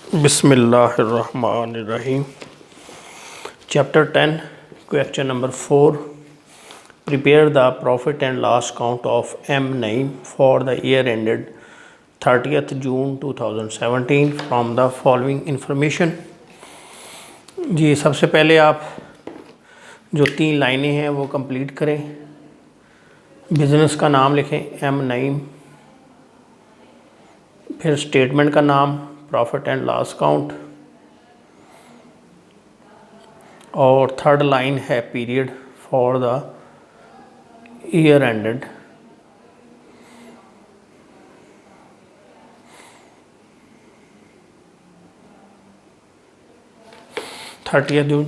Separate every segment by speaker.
Speaker 1: बिस्मिल्लाहिर्रहमानिर्रहीम। Chapter 10 question number 4। Prepare the profit and loss account of M Naeem for the year ended 30th June 2017 from the following information. जी, सबसे पहले आप जो 3 लाइनें हैं वो कंप्लीट करें। बिज़नेस का नाम लिखें एम नईम, फिर स्टेटमेंट का नाम प्रॉफिट एंड लॉस अकाउंट, और थर्ड लाइन है period for the year ended. Thirtieth जून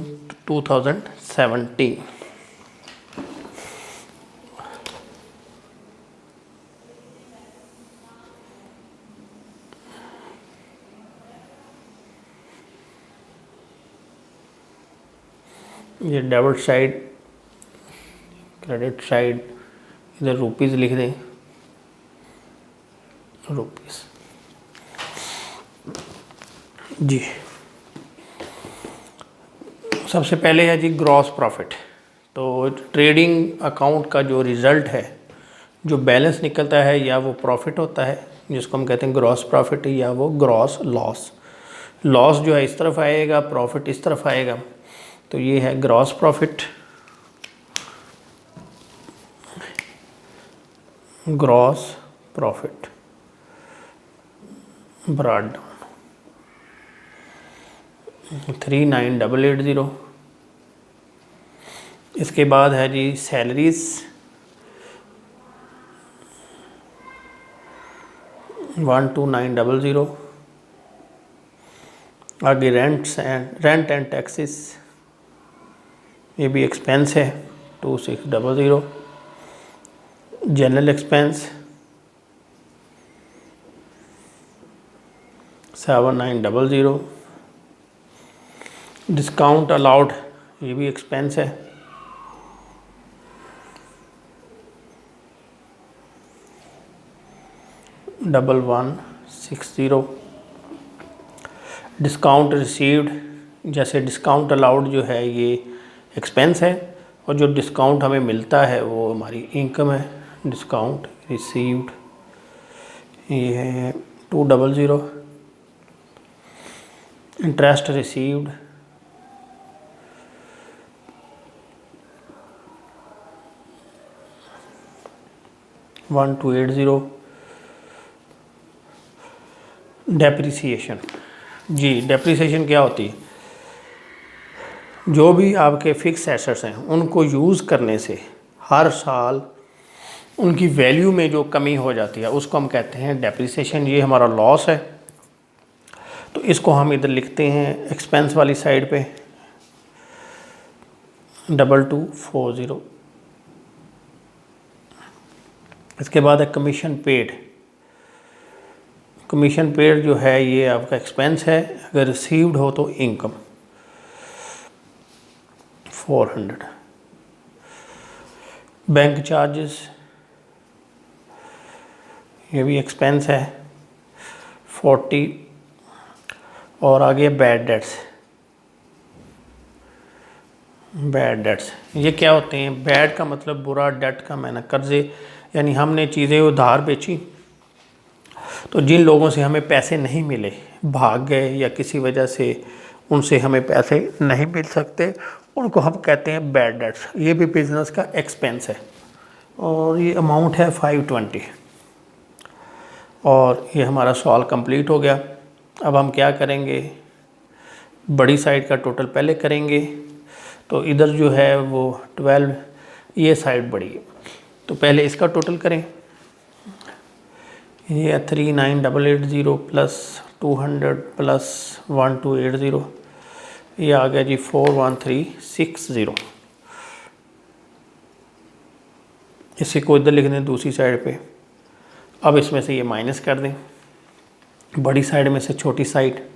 Speaker 1: 2017। ये डेबिट साइड, क्रेडिट साइड, इधर रुपीज़ लिख दें, रुपीज़। जी, सबसे पहले है जी ग्रॉस प्रॉफिट। तो ट्रेडिंग अकाउंट का जो रिज़ल्ट है, जो बैलेंस निकलता है, या वो प्रॉफिट होता है जिसको हम कहते हैं ग्रॉस प्रॉफिट, या वो ग्रॉस लॉस। लॉस जो है इस तरफ आएगा, प्रॉफिट इस तरफ आएगा। तो ये है ग्रॉस प्रॉफिट, ग्रॉस प्रॉफिट ब्रॉड 39880। इसके बाद है जी सैलरीज 12900। आगे रेंट एंड टैक्सेस, ये भी एक्सपेंस है 2600। General expense 7900। डिस्काउंट अलाउड, ये भी एक्सपेंस है 1160। डिस्काउंट रिसीव्ड, जैसे डिस्काउंट अलाउड जो है ये एक्सपेंस है, और जो डिस्काउंट हमें मिलता है वो हमारी इनकम है। डिस्काउंट रिसीव्ड ये है 200। Interest received 1280। डेप्रिसिएशन, जी डेप्रिसिएशन क्या होती है? जो भी आपके फिक्स एसेट्स हैं उनको यूज़ करने से हर साल उनकी वैल्यू में जो कमी हो जाती है उसको हम कहते हैं डेप्रिसिएशन। ये हमारा लॉस है, तो इसको हम इधर लिखते हैं एक्सपेंस वाली साइड पे 2240। इसके बाद है कमीशन पेड। कमीशन पेड जो है ये आपका एक्सपेंस है, अगर रिसीव्ड हो तो इनकम 400। बैंक चार्जेस, ये भी एक्सपेंस है 40। और आगे बैड डेट्स। बैड डेट्स ये क्या होते हैं? बैड का मतलब बुरा, डेट का मैंने कर्जे, यानी हमने चीज़ें उधार बेची, तो जिन लोगों से हमें पैसे नहीं मिले, भाग गए, या किसी वजह से उनसे हमें पैसे नहीं मिल सकते, उनको हम कहते हैं बैड डेट्स। ये भी बिजनेस का एक्सपेंस है, और ये अमाउंट है 520। और ये हमारा सवाल कंप्लीट हो गया। अब हम क्या करेंगे, बड़ी साइड का टोटल पहले करेंगे। तो इधर जो है वो 12, ये साइड बड़ी है, तो पहले इसका टोटल करें। ये 39880 प्लस 200 प्लस 1280, ये आ गया जी 41360। इसी को इधर लिख दें दूसरी साइड पे। अब इसमें से ये माइनस कर दें, बड़ी साइड में से छोटी साइड।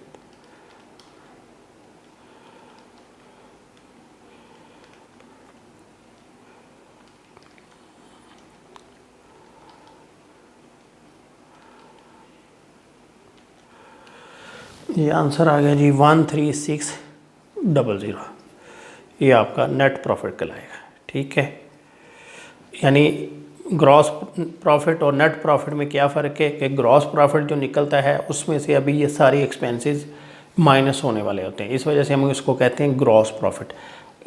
Speaker 1: ये आंसर आ गया जी 13600। ये आपका नेट प्रॉफिट कहलाएगा। ठीक है, यानी ग्रॉस प्रॉफिट और नेट प्रॉफिट में क्या फ़र्क है कि ग्रॉस प्रॉफिट जो निकलता है उसमें से अभी ये सारी एक्सपेंसेस माइनस होने वाले होते हैं, इस वजह से हम इसको कहते हैं ग्रॉस प्रॉफिट।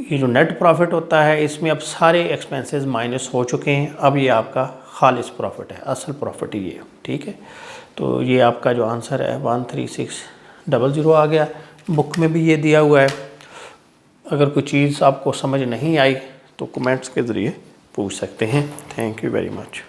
Speaker 1: ये जो नेट प्रॉफिट होता है इसमें अब सारे एक्सपेंसेस माइनस हो चुके हैं, अब ये आपका खालिस प्रॉफिट है, असल प्रॉफिट ये है। ठीक है, तो ये आपका जो आंसर है 13600 आ गया। बुक में भी ये दिया हुआ है। अगर कोई चीज़ आपको समझ नहीं आई तो कमेंट्स के ज़रिए पूछ सकते हैं। Thank you very much.